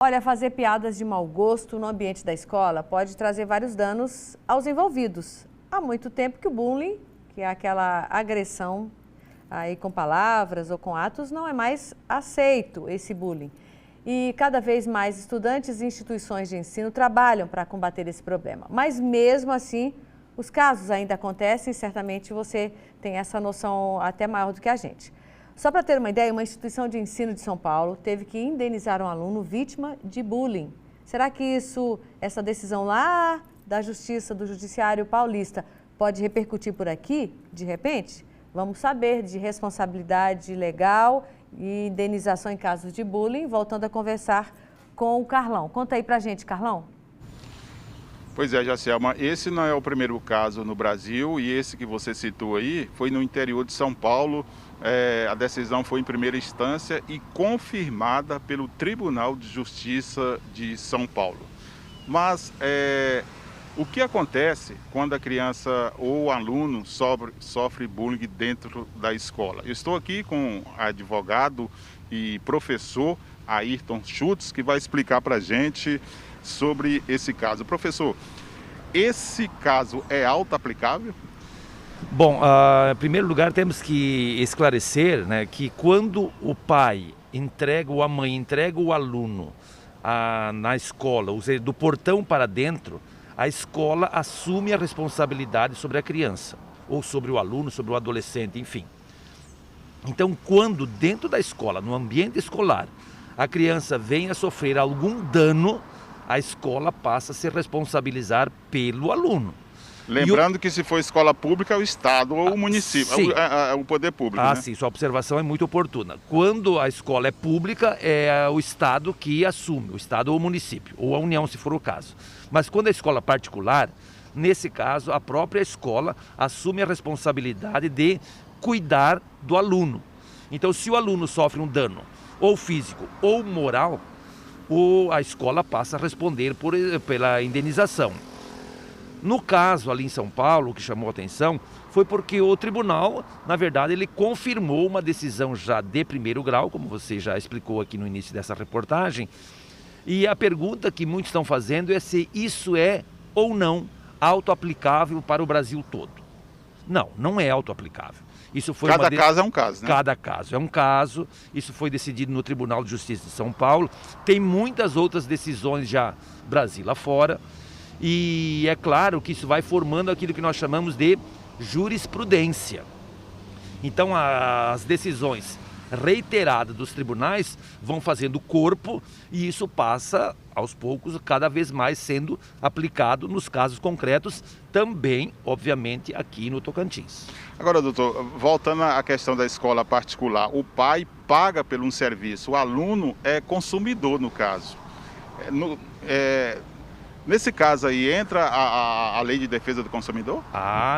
Olha, fazer piadas de mau gosto no ambiente da escola pode trazer vários danos aos envolvidos. Há muito tempo que o bullying, que é aquela agressão aí com palavras ou com atos, não é mais aceito, esse bullying. E cada vez mais estudantes e instituições de ensino trabalham para combater esse problema. Mas mesmo assim, os casos ainda acontecem e certamente você tem essa noção até maior do que a gente. Só para ter uma ideia, uma instituição de ensino de São Paulo teve que indenizar um aluno vítima de bullying. Será que essa decisão lá da Justiça, do Judiciário Paulista, pode repercutir por aqui, de repente? Vamos saber de responsabilidade legal e indenização em casos de bullying, voltando a conversar com o Carlão. Conta aí pra gente, Carlão. Pois é, Jacielma, esse não é o primeiro caso no Brasil e esse que você citou aí foi no interior de São Paulo. A decisão foi em primeira instância e confirmada pelo Tribunal de Justiça de São Paulo. Mas o que acontece quando a criança ou o aluno sofre bullying dentro da escola? Eu estou aqui com advogado e professor Ayrton Schutz, que vai explicar para a gente sobre esse caso. Professor, esse caso é auto-aplicável? Bom, em primeiro lugar temos que esclarecer, né, que quando o pai entrega ou a mãe entrega o aluno na escola, ou seja, do portão para dentro, a escola assume a responsabilidade sobre a criança, ou sobre o aluno, sobre o adolescente, enfim. Então, quando dentro da escola, no ambiente escolar, a criança vem a sofrer algum dano, a escola passa a se responsabilizar pelo aluno. Lembrando que se for escola pública, é o Estado ou o município, o poder público. Né? Sim, sua observação é muito oportuna. Quando a escola é pública, é o Estado que assume, o Estado ou o município, ou a União, se for o caso. Mas quando é escola particular, nesse caso, a própria escola assume a responsabilidade de cuidar do aluno. Então, se o aluno sofre um dano, ou físico ou moral, a escola passa a responder pela indenização. No caso ali em São Paulo, o que chamou a atenção foi porque o tribunal, na verdade, ele confirmou uma decisão já de primeiro grau, como você já explicou aqui no início dessa reportagem. E a pergunta que muitos estão fazendo é se isso é ou não auto-aplicável para o Brasil todo. Não, não é auto-aplicável. Cada caso é um caso, né? Cada caso é um caso. Isso foi decidido no Tribunal de Justiça de São Paulo. Tem muitas outras decisões já Brasil afora. E é claro que isso vai formando aquilo que nós chamamos de jurisprudência. Então as decisões reiteradas dos tribunais vão fazendo corpo e isso passa aos poucos cada vez mais sendo aplicado nos casos concretos, também, obviamente, aqui no Tocantins. Agora, doutor, voltando à questão da escola particular, o pai paga por um serviço, o aluno é consumidor no caso. Nesse caso aí, entra a Lei de Defesa do Consumidor?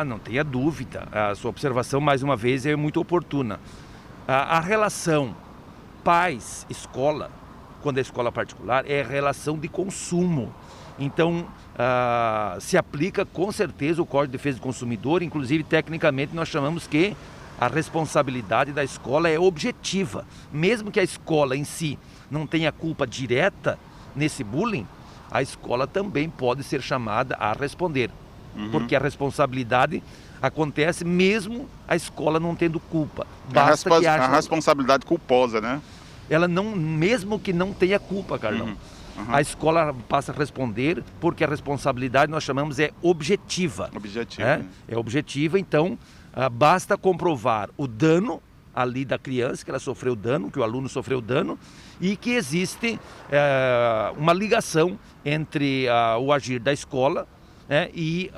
Não tenha dúvida. A sua observação, mais uma vez, é muito oportuna. A relação pais-escola, quando é escola particular, é relação de consumo. Então, se aplica com certeza o Código de Defesa do Consumidor, inclusive tecnicamente nós chamamos que a responsabilidade da escola é objetiva. Mesmo que a escola em si não tenha culpa direta nesse bullying, a escola também pode ser chamada a responder. Porque a responsabilidade acontece mesmo a escola não tendo culpa. Basta que haja a responsabilidade culposa, né? Ela não, mesmo que não tenha culpa, Carlão. A escola passa a responder porque a responsabilidade nós chamamos é objetiva. Objetiva. É objetiva, então basta comprovar o dano ali da criança, que ela sofreu dano, que o aluno sofreu dano, e que existe uma ligação entre o agir da escola e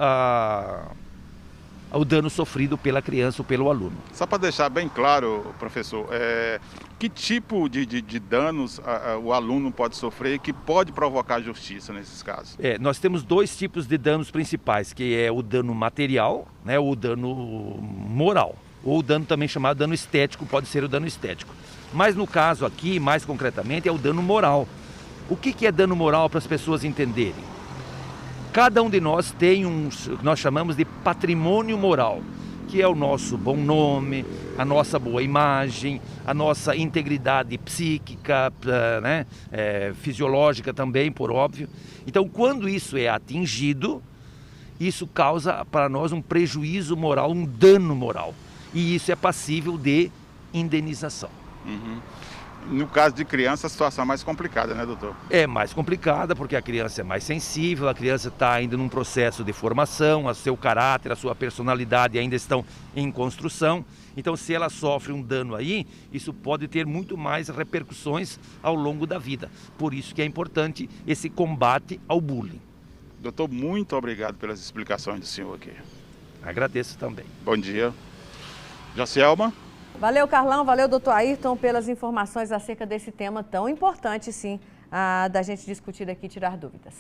o dano sofrido pela criança ou pelo aluno. Só para deixar bem claro, professor, que tipo de danos o aluno pode sofrer que pode provocar justiça nesses casos? Nós temos dois tipos de danos principais, que é o dano material, ou o dano moral, ou o dano também chamado dano estético, pode ser o dano estético. Mas no caso aqui, mais concretamente, é o dano moral. O que é dano moral para as pessoas entenderem? Cada um de nós tem que nós chamamos de patrimônio moral. que é o nosso bom nome, a nossa boa imagem, a nossa integridade psíquica, né? Fisiológica também, por óbvio. Então, quando isso é atingido, isso causa para nós um prejuízo moral, um dano moral. E isso é passível de indenização. Uhum. No caso de criança, a situação é mais complicada, né, doutor? É mais complicada porque a criança é mais sensível, a criança está ainda num processo de formação, o seu caráter, a sua personalidade ainda estão em construção. Então, se ela sofre um dano aí, isso pode ter muito mais repercussões ao longo da vida. Por isso que é importante esse combate ao bullying. Doutor, muito obrigado pelas explicações do senhor aqui. Agradeço também. Bom dia. Jacielma? Valeu, Carlão, valeu, doutor Ayrton, pelas informações acerca desse tema tão importante, sim, da gente discutir aqui e tirar dúvidas.